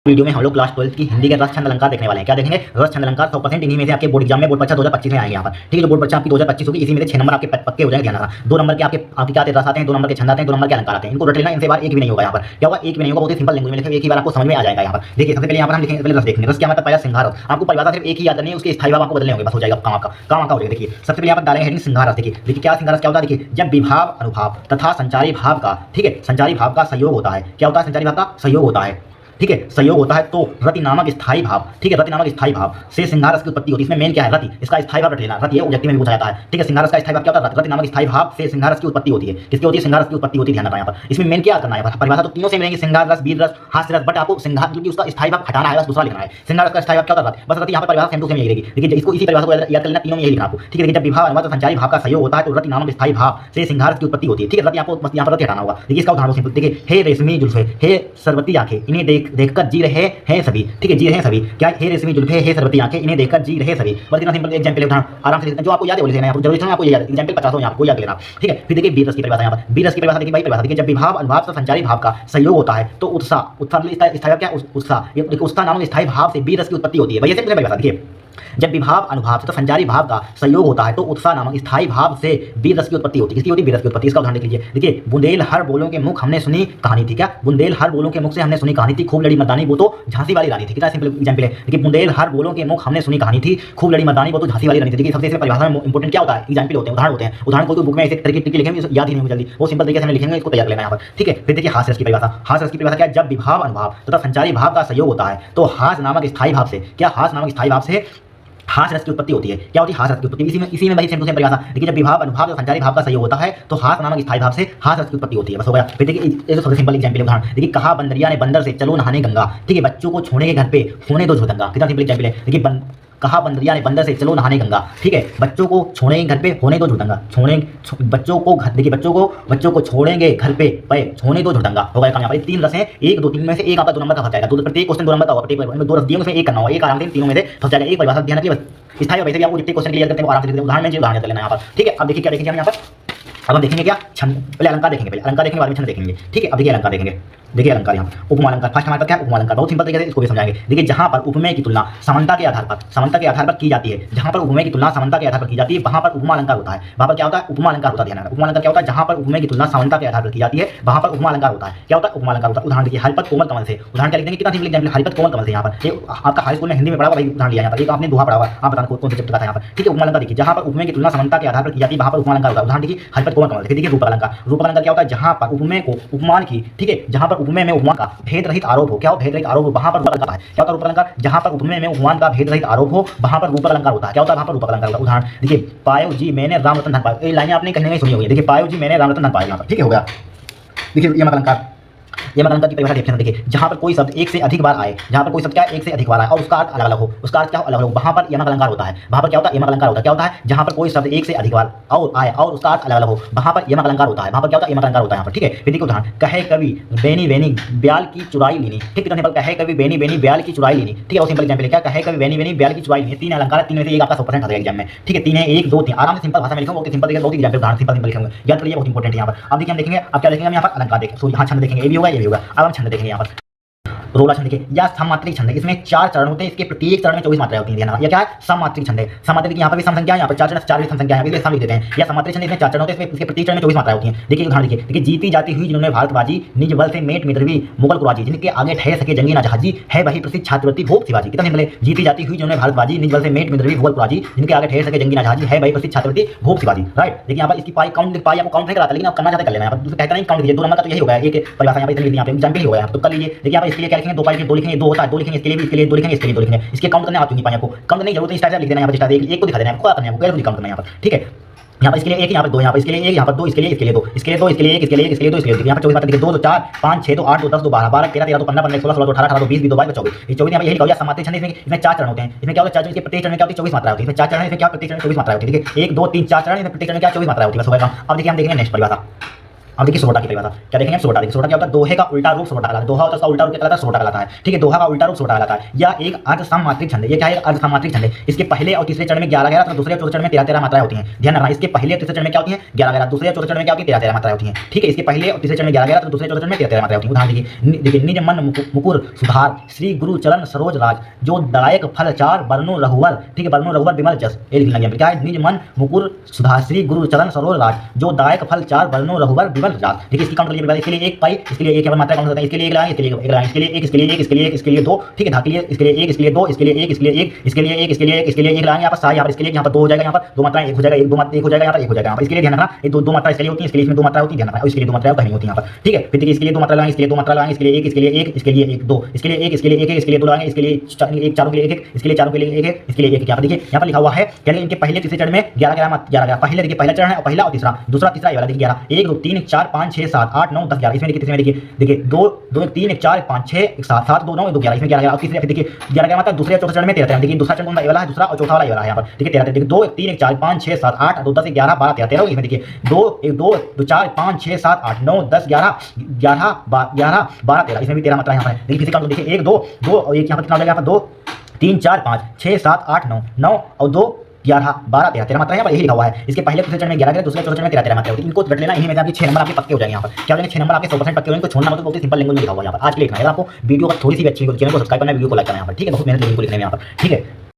Video में हम लोग क्लास 12 की हिंदी के रस छंद अलंकार देखने वाले हैं। क्या देखेंगे? रस छंद अलंकार 100% इन्हीं में से आपके बोर्ड एग्जाम में बोर्ड परीक्षा 2025 में आएंगे यहाँ पर। ठीक है, जो बोर्ड परीक्षा आपकी 2025 होगी, इसी में से 6 नंबर आपके पक्के हो जाएंगे। ध्यान रखना, 2 नंबर के आपके क्या आते हैं? रस आते हैं, 2 नंबर के छंद आते हैं, 2 नंबर के अलंकार आते हैं। इनको रट लेना, इनसे बार एक भी नहीं होगा। यहाँ पर क्या होगा? एक भी नहीं होगा। बहुत ही सिंपल लैंग्वेज में लिखेंगे, एक ही बार आपको समझ में आ जाएगा। यहाँ पर देखिए, सबसे पहले यहाँ पर हम लिखेंगे, पहले रस देखेंगे। रस क्या मतलब? पहला सिंगार रस। आपको परिभाषा सिर्फ एक ही याद करनी है, उसके स्थायी भाव आपको बदलने होंगे, बस हो जाएगा काम का हो जाएगा। देखिए, सबसे पहले यहाँ पर डालेंगे हेडिंग सिंगार रस। देखिए क्या सिंगार रस क्या होता है? देखिए, जब विभाव अनुभाव तथा संचारी भाव का, ठीक है, संचारी भाव का संयोग होता है। क्या होता है? संचारी भाव का संयोग होता है। ठीक है, संयोग होता है तो रति नामक स्थायी भाव, ठीक है, रति नामक स्थायी भाव से सिंगार रस की उत्पत्ति होती है। इसमें मेन क्या है? रति। इसका स्थायी भाव रट लेना। रति ऑब्जेक्टिव में भी पूछा जाता है। ठीक है, सिंगार रस का स्थायी भाव क्या होता है? रति नामक स्थायी भाव से सिंगार रस की उत्पत्ति होती है। किसकी होती है? सिंगार रस की उत्पत्ति होती है। ध्यान रखना यहाँ पर। इसमें मेन क्या करना है? परिभाषा तो तीनों से मिलेंगे, सिंगार रस, वीर रस, हास्य रस, बट आपको सिंगार क्योंकि उसका स्थायी भाव हटाना है, बस दूसरा लिखना है। सिंगार रस का स्थायी भाव क्या होता है? बस रति। यहाँ पर परिभाषा सेम टू सेम यही रहेगी। देखिए, इसको इसी परिभाषा को याद कर लेना, तीनों में यही लिखना आपको। ठीक है, जब विभाव अनुभाव संचारी भाव का संयोग होता है तो रति नामक स्थायी भाव से सिंगार रस की उत्पत्ति होती है। ठीक है, रति आपको बस यहाँ पर रति हटाना होगा। देखिए, इसका उदाहरण सिंपल देखिए, हे रेशमी जुल्फे, हे सरबती आंखें, इन्हें देखकर जी रहे हैं सभी। ठीक है, जी रहे हैं सभी। क्या? हे रेशमी जुल्फे, हे सरबती आंखें, इन्हें देखकर जी रहे सभी। बस इतना सिंपल एग्जांपल उदाहरण आराम से जो आपको याद है वो लिखना है। जरूरी नहीं आपको याद है, एग्जांपल 50 हो यहाँ आपको याद लेना। ठीक है, फिर देखिए वीर रस की परिभाषा। यहाँ पर वीर रस की परिभाषा देखिए भाई, परिभाषा देखिए, जब विभाव अनुभाव से संचारी भाव का संयोग होता है तो उत्साह मतलब इसका स्थायी क्या? उत्साह। ये देखिए, उत्साह नामक स्थायी भाव से वीर रस की उत्पत्ति होती है। भैया से परिभाषा देखिए, जब विभाव अनुभाव से तो संचारी भाव का संयोग होता है तो उत्साह नामक स्थायी भाव से वीर रस की उत्पत्ति होती है। किसकी होती है? वीर रस की उत्पत्ति। इसका उदाहरण देख लीजिए। देखिए, बुंदेल हर बोलों के मुख हमने सुनी कहानी थी। क्या? बुंदेल हर बोलों के मुख से हमने सुनी कहानी थी, खूब लड़ी मर्दानी वो तो झांसी वाली रानी थी। कितना सिंपल एग्जांपल है। देखिए, बुंदेल हर बोलों के मुख हमने सुनी कहानी थी, खूब लड़ी मर्दानी वो तो झांसी वाली रानी थी। देखिए, सबसे इसमें परिभाषा में इंपॉर्टेंट क्या होता है? एग्जांपल होते हैं, उदाहरण होते हैं। उदाहरण कोई बुक में ऐसे तरीके टिक लिखेंगे, याद ही नहीं होगा जल्दी, वो सिंपल तरीके से हमें लिखेंगे, इसको तैयार लेना है यहाँ पर। ठीक है, फिर देखिए हास्य रस की परिभाषा। हास्य रस की परिभाषा क्या है? जब विभाव अनुभाव तथा संचारी भाव का संयोग होता है तो हास्य नामक स्थायी भाव से, क्या? हास्य नामक स्थायी भाव से हास्य रस की उत्पत्ति होती है। क्या होती है? हास्य रस की उत्पत्ति। इसी में वही सेम टू सेम परिभाषा। देखिए, जब विभाव अनुभाव और संचारी भाव का संयोग होता है तो हास्य नामक स्थायी भाव से हास्य रस की उत्पत्ति होती है। बस हो गया। फिर देखिए, ये तो सबसे सिंपल एग्जांपल उदाहरण। देखिए, कहा बंदरिया ने बंदर से चलो नहाने गंगा, ठीक है, बच्चों को छोड़े के घर पे होने दो झुदंगा। कितना सिंपल एग्जांपल है। देखिए, कहा बंदरिया ने बंदर से चलो नहाने गंगा, ठीक है, बच्चों को छोड़ेंगे घर पे होने दो झुदंगा। बच्चों को घर, देखिए, बच्चों को छोड़ेंगे घर पे होने दो झुदंगा। होगा काम। यहाँ पर 3 रस हैं, 1 2 3 में से एक आपका 2 नंबर का फंस जाएगा। प्रत्येक क्वेश्चन 2 नंबर का होगा। प्रत्येक 2 रस दिए, उसमें एक करना होगा, एक आराम से तीनों में से फंस जाएगा। एक परिभाषा ध्यान रखिए, स्थायी वैसे भी आपको जितने क्वेश्चन क्लियर करते हैं आराम से उदाहरण में उदाहरण लेना यहाँ पर। ठीक है, अब देखिए क्या देखेंगे हम यहाँ पर। अब हम देखेंगे क्या? छंद। पहले अलंकार देखेंगे, पहले अलंकार देखने के बाद में छंद देखेंगे। ठीक है, अब देखिए अलंकार देखेंगे। देखिए अलंकार यहाँ पर उपमा अलंकार। फर्स्ट हमारे पास क्या है? उपमा अलंकार। बहुत सिंपल तरीके से इसको भी समझाएंगे। देखिए, जहां पर उपमेय की तुलना समानता के आधार पर की जाती है, जहां पर उपमेय की तुलना समानता के आधार पर की जाती है, वहां पर उपमा अलंकार होता है। वहां पर क्या होता है? उपमा अलंकार होता है। ध्यान रखना, उपमा अलंकार क्या होता है? जहां पर उपमेय की तुलना समानता के आधार पर की जाती है, वहां पर उपमा अलंकार होता है। क्या होता है? उपमा अलंकार होता है। उदाहरण देखिए, हरिपद कोमल कमल से। उदाहरण क्या लिख देंगे? कितना सिंपल एग्जांपल, हरिपद कोमल कमल से। यहाँ पर एक आपका हाई स्कूल में हिंदी में पढ़ा हुआ भाई उदाहरण लिया। यहाँ पर एक आपने दोहा पढ़ा हुआ, आप बताना कौन सा चैप्टर का था यहाँ पर। ठीक है, उपमा अलंकार देखिए, जहां पर उपमेय की तुलना समानता के आधार पर की जाती है, वहां पर उपमा अलंकार होता है। उदाहरण देखिए, हरिपद कोमल कमल। देखिए, रूपक अलंकार। रूपक अलंकार क्या होता है? जहां पर उपमेय को उपमान की, ठीक है, जहां पर उपमेय में उपमान का भेद रहित आरोप हो। क्या हो? भेद रहित आरोप हो, वहां पर रूपक अलंकार है। क्या होता है? रूपक अलंकार। जहां पर उपमेय में उपमान का भेद रहित आरोप हो, वहां पर रूपक अलंकार होता है। क्या होता है? वहां पर रूपक अलंकार होता है। उदाहरण देखिए, पायो जी मैंने राम रतन धन पायो। ये लाइनें आपने कहीं ना कहीं सुनी होगी। देखिए, पायो जी मैंने राम रतन धन पायो यहाँ पर। ठीक है, हो गया। देखिए, ये अलंकार, ये अलंकार की परिभाषा देखिए, जहां पर कोई शब्द एक से अधिक बार आए, जहां पर कोई शब्द क्या एक से अधिक बार आए और उसका अर्थ अलग अलग हो, उसका अर्थ क्या अलग अलग हो, वहां पर यमक अलंकार होता है। वहां पर क्या होता है? यमक अलंकार होता है। क्या होता है? जहां पर कोई शब्द एक से अधिक बार और आए और उसका अर्थ अलग अलग हो, वहां पर यमक अलंकार होता है। वहां पर क्या होता है? यमक अलंकार होता है यहाँ पर। ठीक है, फिर देखिए उदाहरण, कहे कवि बेनी बेनी ब्याल की चुराई लीनी। ठीक, कितना सिंपल, कहे कवि बेनी बेनी ब्याल की चुराई लीनी। ठीक है, वो सिंपल एग्जांपल है। क्या? कहे कवि बेनी बेनी ब्याल की चुराई लीनी। 3 अलंकार, 3 में से एक आपका 100% आ जाएगा एग्जाम में। ठीक है, 3 है, 1 2 3 आराम से सिंपल भाषा में लिखूंगा। बहुत सिंपल तरीके, बहुत एग्जांपल उदाहरण सिंपल लिखूंगा, याद करिए, बहुत इंपॉर्टेंट है यहाँ पर। अब देखिए हम देखेंगे, अब क्या देखेंगे हम यहाँ पर? अलंकार देखेंगे। सो यहाँ छंद देखेंगे, ये भी होगा, ये भी होगा। अब हम छंद देखेंगे यहाँ पर। रोला छंद देखिए, या सममात्रिक छंद है। इसमें 4 चरण होते हैं, इसके प्रत्येक चरण में 24 मात्राएं होती हैं। ये क्या है? सममात्रिक छंद है। सममात्रिक यहाँ पर भी सम संख्या है, यहाँ पर 4 चरण 4 भी सम संख्या है, इसलिए सम लिख देते हैं। या सममात्रिक छंद इसमें 4 चरण होते हैं, इसके प्रत्येक चरण में 24 मात्राएं होती हैं। देखिए उदाहरण देखिए, जीती जाती हुई जिन्होंने भारत बाजी, निज बल से मेट मिद्रवी मुगल कुराजी, जिनके आगे ठहर सके जंगी ना जहाजी, है वही प्रसिद्ध छात्रवृत्ति भोग शिवाजी। कितना सिंपल है। जीती जाती हुई जिन्होंने भारत बाजी, निज बल से मेट मिद्रवी मुगल कुराजी, जिनके आगे ठहर सके जंगी ना जहाजी, है वही प्रसिद्ध छात्रवृत्ति भोग शिवाजी। राइट, देखिए यहाँ पर इसकी पाई काउंट आपको काउंट नहीं कराता, लेकिन आप करना चाहते कर लेना। यहाँ पर कहता नहीं काउंट कीजिए, 2 नंबर का तो यही होगा। एक परिभाषा यहाँ पर यहाँ पे एग्जांपल ही होगा, तो कर लीजिए। देखिए यहाँ पर इसके लिए क्या लिखेंगे? 2 पाई 2 लिखेंगे, 2 होता है 2 लिखेंगे, इसके लिए भी, इसके लिए 2 लिखेंगे, इसके लिए 2 लिखेंगे। इसके काउंट करने आती नहीं पाए आपको, काउंट नहीं जरूरत है, स्टार्ट लिख देना यहाँ पर। स्टार्ट एक को दिखा देना आपको, आपको कैसे काउंट करना यहाँ पर। ठीक है, यहाँ पर इसके लिए 1, यहाँ पर 2, यहाँ पर इसके लिए 1, यहाँ पर 2, इसके लिए 2, इसके लिए 2, इसके लिए 2, इसके लिए 1, इसके लिए 1, इसके लिए 2, इसके लिए 2। यहाँ पर 24 मात्रा देखिए, 2 2 4 5 6 2 8 2 10 2 12 12 13 13 2 15 15 16 16 2 18 18 2 20 20 2 22 24। ये 24 यहाँ पर यही लिखा हुआ है समात्रिक छंद। इसमें 4 चरण होते हैं। इसमें क्या होता है? 4 चरण, इसके प्रत्येक चरण में क्या होती है? 24 मात्रा होती है। इसमें 4 चरण है, इसमें क्या प्रत्येक चरण में 24 मात्रा होती है। ठीक है, 1 2 3 4 चरण, इसमें प्रत्येक चरण में क्या 24 मात्रा होती है। बस होगा काम। अब देखिए हम देखेंगे नेक्स्ट परिभाषा। अब देखिए सोटा की परिभाषा क्या देखेंगे, सोटा देखिए, सोटा क्या होता है, दोहे का उल्टा रूप सोटा कहलाता है। दोहा होता है उसका उल्टा रूप क्या कहलाता है, सोटा कहलाता है। ठीक है, दोहा का उल्टा रूप सोटा कहलाता है। या एक अर्ध सममात्रिक छंद है। ये क्या है, अर्ध सममात्रिक छंद है। इसके पहले और तीसरे चरण में 11 तथा दूसरे और चौथे चरण में 13 मात्राएं होती हैं। ध्यान रखना, इसके पहले और तीसरे चरण में क्या होती है, 11, दूसरे और चौथे चरण में क्या होती है, 13 मात्राएं होती हैं। ठीक है, इसके पहले और तीसरे चरण में 11 तथा दूसरे और चौथे चरण में 13 मात्राएं होती हैं। उदाहरण देखिए, निज मन मुकुर सुधार श्री गुरु चरण सरोज राज जो दायक फल चार बरनु रघुवर। ठीक है, बरनु रघुवर विमल जस, ये लिखना है क्या है, निज मन मुकुर सुधार श्री गुरु चरण सरोज राज जो दायक फल चार बरनु रघुवर विमल राज। ठीक है, इसकी काउंट करिए, इसके लिए 1 पाई, इसके लिए 1 यहाँ पर मात्रा काउंट होता है, इसके लिए 1 लगाएंगे, इसके लिए 1 लगाएंगे, इसके लिए 1, इसके लिए 1, इसके लिए 1, इसके लिए 2। ठीक है, धा के लिए इसके लिए 1, इसके लिए 2, इसके लिए 1, इसके लिए 1, इसके लिए 1, इसके लिए 1, इसके लिए 1 लगाएंगे यहाँ पर साई, यहाँ पर इसके लिए यहाँ पर 2 हो जाएगा, यहाँ पर 2 मात्राएं 1 हो जाएगा, 1 2 मात्रा 1 हो जाएगा, यहाँ पर 1 हो जाएगा, यहाँ पर इसके लिए ध्यान रखना, ये 2 मात्रा इसके लिए होती है, इसके लिए इसमें 2 मात्रा होती है, ध्यान रखना, इसके लिए 2 मात्रा कहीं होती है यहाँ पर। ठीक है, फिर देखिए इसके लिए 2 मात्रा लगाएंगे, इसके लिए 2 मात्रा लगाएंगे, इसके लिए 1, इसके लिए 1, इसके लिए 1 2, इसके लिए 1, इसके लिए 1, इसके लिए 2 लगाएंगे, इसके लिए 1 चारों के लिए 1, इसके लिए चारों के लिए 1, इसके लिए 1। यहाँ पर देखिए, यहाँ पर लिखा हुआ है यानी इनके पहले तीसरे चरण में 11 पहले देखिए पहला चरण है और पहला और तीसरा, दूसरा तीसरा ये वाला देखिए 11 1 2 3 4 5 6 7 8 9 10 11। इसमें देखिए देखिए 2 2 1 3 1 4 1 5 6 1 7 7 2 9 2 11, इसमें 11 और तीसरे देखिए 11 मतलब दूसरे और चौथे चरण में 13 देखिए, दूसरा चरण ये वाला है, दूसरा और चौथा वाला ये वाला है। यहाँ पर देखिए 13 देखिए 2 1 3 1 4 5 6 7 8 2 10 11 12 13। इसमें देखिए 2 1 2 2 4 5 6 7 8 9 10 11 11 12 13, इसमें भी 13 मात्रा यहाँ पर है। देखिए फिजिकल तो देखिए 1 2 2 और एक यहाँ पर कितना हो जाएगा, यहाँ पर 2 3 4 5 6 7 8 9 9 और 2 11 12 13 मात्रा यहाँ पर यही लिखा हुआ है। इसके पहले दूसरे चरण में 11, दूसरे चौथे चरण में 13 मात्रा होती है। इनको रट लेना, इन्हीं में से आपके 6 नंबर आपके पक्के हो जाएंगे। यहाँ पर क्या हो जाएंगे, 6 नंबर आपके 100% पक्के हो जाएंगे। छोड़ना मतलब बहुत सिंपल लैंग्वेज में लिखा हुआ है यहाँ पर। आज के लिए इतना है। अगर आपको वीडियो का थोड़ी सी भी अच्छी लगी, चैनल को सब्सक्राइब करना, वीडियो को लाइक करना। यहाँ पर ठीक है, बहुत मेहनत लगी लिखने में यहाँ पर। ठीक है।